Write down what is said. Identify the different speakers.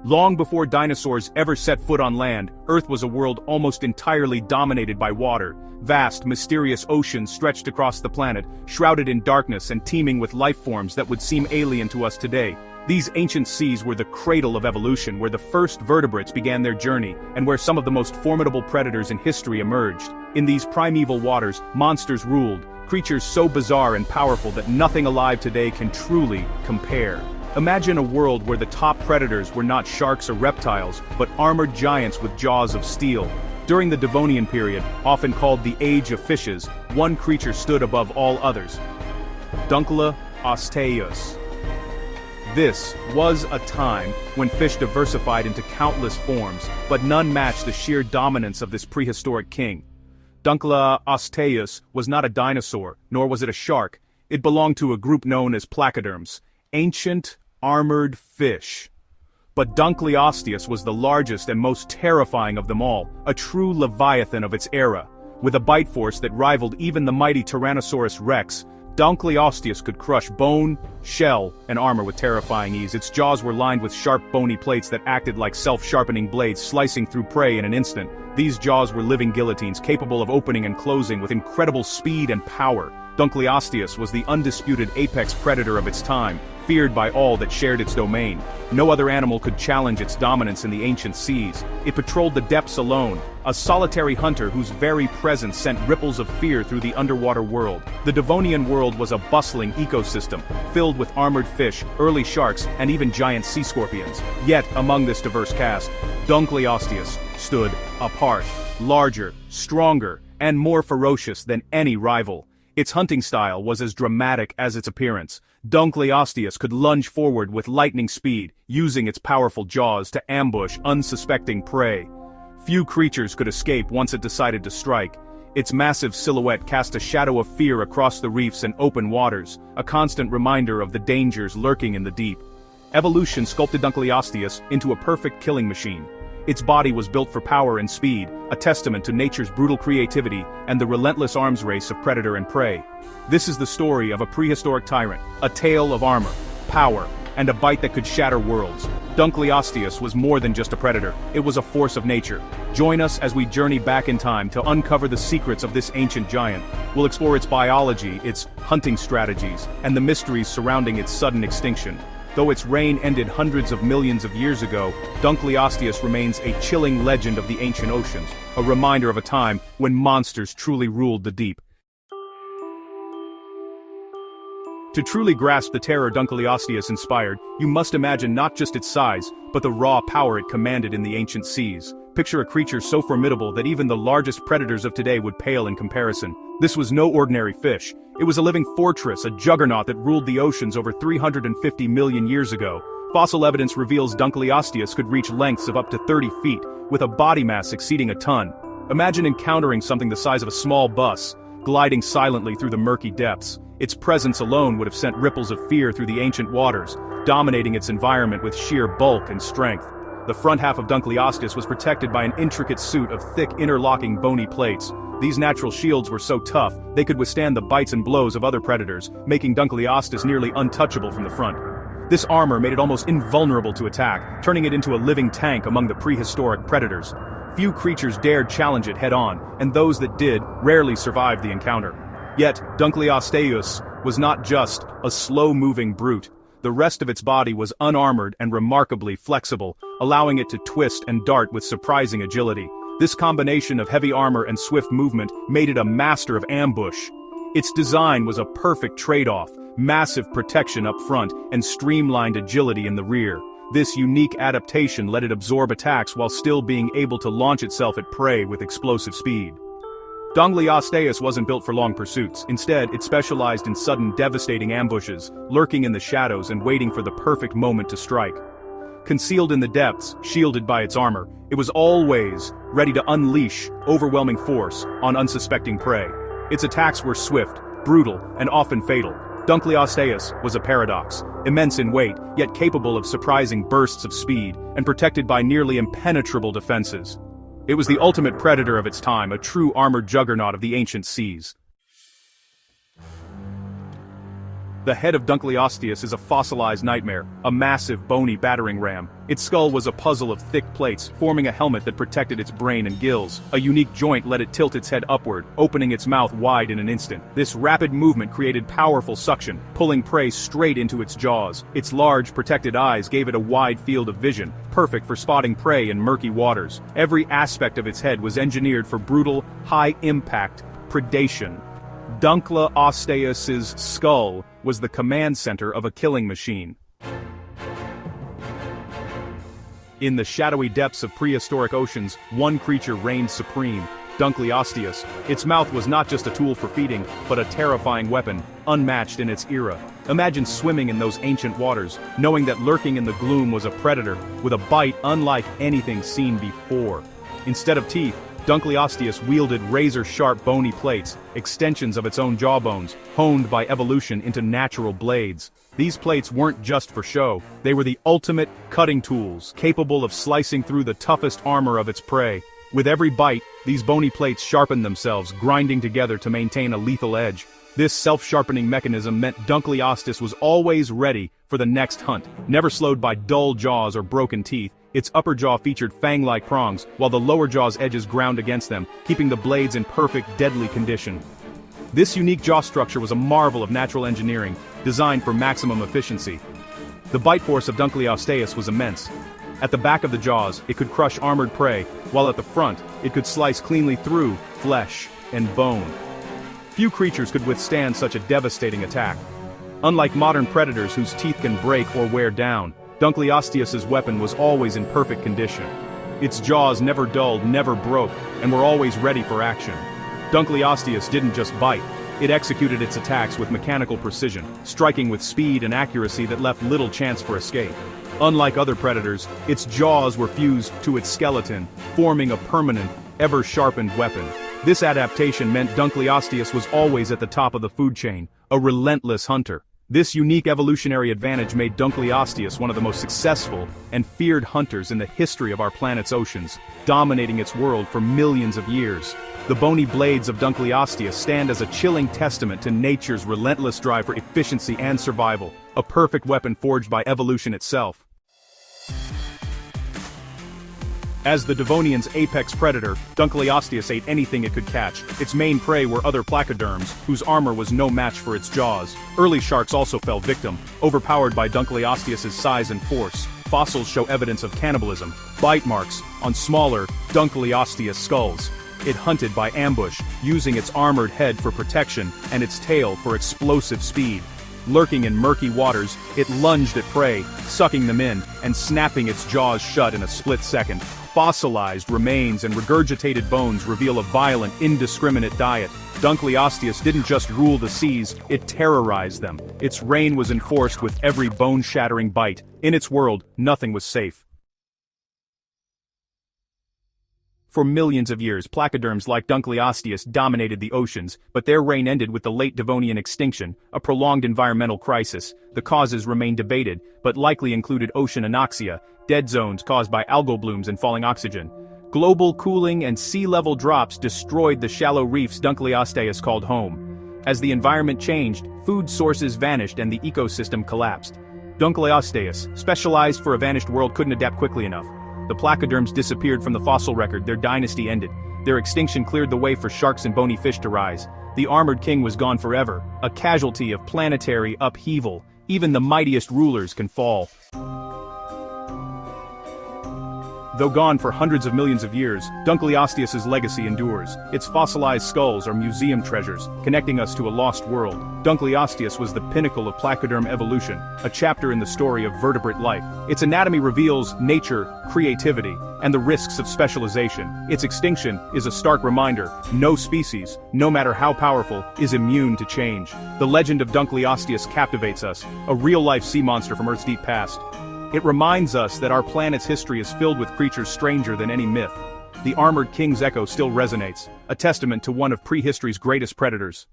Speaker 1: Long before dinosaurs ever set foot on land, Earth was a world almost entirely dominated by water. Vast, mysterious oceans stretched across the planet, shrouded in darkness and teeming with life forms that would seem alien to us today. These ancient seas were the cradle of evolution, where the first vertebrates began their journey, and where some of the most formidable predators in history emerged. In these primeval waters, monsters ruled, creatures so bizarre and powerful that nothing alive today can truly compare. Imagine a world where the top predators were not sharks or reptiles, but armored giants with jaws of steel. During the Devonian period, often called the Age of Fishes, one creature stood above all others: Dunkleosteus. This was a time when fish diversified into countless forms, but none matched the sheer dominance of this prehistoric king. Dunkleosteus was not a dinosaur, nor was it a shark. It belonged to a group known as Placoderms, ancient, armored fish. But Dunkleosteus was the largest and most terrifying of them all, a true leviathan of its era. With a bite force that rivaled even the mighty Tyrannosaurus rex, Dunkleosteus could crush bone, shell, and armor with terrifying ease. Its jaws were lined with sharp bony plates that acted like self-sharpening blades, slicing through prey in an instant. These jaws were living guillotines, capable of opening and closing with incredible speed and power. Dunkleosteus was the undisputed apex predator of its time, feared by all that shared its domain. No other animal could challenge its dominance in the ancient seas. It patrolled the depths alone, a solitary hunter whose very presence sent ripples of fear through the underwater world. The Devonian world was a bustling ecosystem, filled with armored fish, early sharks, and even giant sea scorpions. Yet, among this diverse cast, Dunkleosteus stood apart, larger, stronger, and more ferocious than any rival. Its hunting style was as dramatic as its appearance. Dunkleosteus could lunge forward with lightning speed, using its powerful jaws to ambush unsuspecting prey. Few creatures could escape once it decided to strike. Its massive silhouette cast a shadow of fear across the reefs and open waters, a constant reminder of the dangers lurking in the deep. Evolution sculpted Dunkleosteus into a perfect killing machine. Its body was built for power and speed, a testament to nature's brutal creativity and the relentless arms race of predator and prey. This is the story of a prehistoric tyrant, a tale of armor, power, and a bite that could shatter worlds. Dunkleosteus was more than just a predator, it was a force of nature. Join us as we journey back in time to uncover the secrets of this ancient giant. We'll explore its biology, its hunting strategies, and the mysteries surrounding its sudden extinction. Though its reign ended hundreds of millions of years ago, Dunkleosteus remains a chilling legend of the ancient oceans, a reminder of a time when monsters truly ruled the deep. To truly grasp the terror Dunkleosteus inspired, you must imagine not just its size, but the raw power it commanded in the ancient seas. Picture a creature so formidable that even the largest predators of today would pale in comparison. This was no ordinary fish. It was a living fortress, a juggernaut that ruled the oceans over 350 million years ago. Fossil evidence reveals Dunkleosteus could reach lengths of up to 30 feet, with a body mass exceeding a ton. Imagine encountering something the size of a small bus, gliding silently through the murky depths. Its presence alone would have sent ripples of fear through the ancient waters, dominating its environment with sheer bulk and strength. The front half of Dunkleosteus was protected by an intricate suit of thick interlocking bony plates. These natural shields were so tough, they could withstand the bites and blows of other predators, making Dunkleosteus nearly untouchable from the front. This armor made it almost invulnerable to attack, turning it into a living tank among the prehistoric predators. Few creatures dared challenge it head-on, and those that did rarely survived the encounter. Yet, Dunkleosteus was not just a slow-moving brute. The rest of its body was unarmored and remarkably flexible, allowing it to twist and dart with surprising agility. This combination of heavy armor and swift movement made it a master of ambush. Its design was a perfect trade-off, massive protection up front and streamlined agility in the rear. This unique adaptation let it absorb attacks while still being able to launch itself at prey with explosive speed. Dunkleosteus wasn't built for long pursuits. Instead, it specialized in sudden, devastating ambushes, lurking in the shadows and waiting for the perfect moment to strike. Concealed in the depths, shielded by its armor, it was always ready to unleash overwhelming force on unsuspecting prey. Its attacks were swift, brutal, and often fatal. Dunkleosteus was a paradox, immense in weight, yet capable of surprising bursts of speed, and protected by nearly impenetrable defenses. It was the ultimate predator of its time, a true armored juggernaut of the ancient seas. The head of Dunkleosteus is a fossilized nightmare, a massive bony battering ram. Its skull was a puzzle of thick plates, forming a helmet that protected its brain and gills. A unique joint let it tilt its head upward, opening its mouth wide in an instant. This rapid movement created powerful suction, pulling prey straight into its jaws. Its large, protected eyes gave it a wide field of vision, perfect for spotting prey in murky waters. Every aspect of its head was engineered for brutal, high-impact predation. Dunkleosteus's skull was the command center of a killing machine. In the shadowy depths of prehistoric oceans, one creature reigned supreme, Dunkleosteus. Its mouth was not just a tool for feeding, but a terrifying weapon, unmatched in its era. Imagine swimming in those ancient waters, knowing that lurking in the gloom was a predator, with a bite unlike anything seen before. Instead of teeth, Dunkleosteus wielded razor-sharp bony plates, extensions of its own jawbones, honed by evolution into natural blades. These plates weren't just for show, they were the ultimate cutting tools, capable of slicing through the toughest armor of its prey. With every bite, these bony plates sharpened themselves, grinding together to maintain a lethal edge. This self-sharpening mechanism meant Dunkleosteus was always ready for the next hunt, never slowed by dull jaws or broken teeth. Its upper jaw featured fang-like prongs, while the lower jaw's edges ground against them, keeping the blades in perfect, deadly condition. This unique jaw structure was a marvel of natural engineering, designed for maximum efficiency. The bite force of Dunkleosteus was immense. At the back of the jaws, it could crush armored prey, while at the front, it could slice cleanly through flesh and bone. Few creatures could withstand such a devastating attack. Unlike modern predators whose teeth can break or wear down, Dunkleosteus's weapon was always in perfect condition. Its jaws never dulled, never broke, and were always ready for action. Dunkleosteus didn't just bite, it executed its attacks with mechanical precision, striking with speed and accuracy that left little chance for escape. Unlike other predators, its jaws were fused to its skeleton, forming a permanent, ever-sharpened weapon. This adaptation meant Dunkleosteus was always at the top of the food chain, a relentless hunter. This unique evolutionary advantage made Dunkleosteus one of the most successful and feared hunters in the history of our planet's oceans, dominating its world for millions of years. The bony blades of Dunkleosteus stand as a chilling testament to nature's relentless drive for efficiency and survival, a perfect weapon forged by evolution itself. As the Devonian's apex predator, Dunkleosteus ate anything it could catch. Its main prey were other Placoderms, whose armor was no match for its jaws. Early sharks also fell victim, overpowered by Dunkleosteus's size and force. Fossils show evidence of cannibalism, bite marks on smaller Dunkleosteus skulls. It hunted by ambush, using its armored head for protection and its tail for explosive speed. Lurking in murky waters, it lunged at prey, sucking them in, and snapping its jaws shut in a split second. Fossilized remains and regurgitated bones reveal a violent, indiscriminate diet. Dunkleosteus didn't just rule the seas, it terrorized them. Its reign was enforced with every bone-shattering bite. In its world, nothing was safe. For millions of years, placoderms like Dunkleosteus dominated the oceans, but their reign ended with the late Devonian extinction, a prolonged environmental crisis. The causes remain debated, but likely included ocean anoxia, dead zones caused by algal blooms and falling oxygen. Global cooling and sea level drops destroyed the shallow reefs Dunkleosteus called home. As the environment changed, food sources vanished and the ecosystem collapsed. Dunkleosteus, specialized for a vanished world, couldn't adapt quickly enough. The placoderms disappeared from the fossil record, their dynasty ended. Their extinction cleared the way for sharks and bony fish to rise. The armored king was gone forever, a casualty of planetary upheaval. Even the mightiest rulers can fall. Though gone for hundreds of millions of years, Dunkleosteus's legacy endures. Its fossilized skulls are museum treasures, connecting us to a lost world. Dunkleosteus was the pinnacle of placoderm evolution, a chapter in the story of vertebrate life. Its anatomy reveals nature, creativity, and the risks of specialization. Its extinction is a stark reminder: no species, no matter how powerful, is immune to change. The legend of Dunkleosteus captivates us, a real-life sea monster from Earth's deep past. It reminds us that our planet's history is filled with creatures stranger than any myth. The armored king's echo still resonates, a testament to one of prehistory's greatest predators.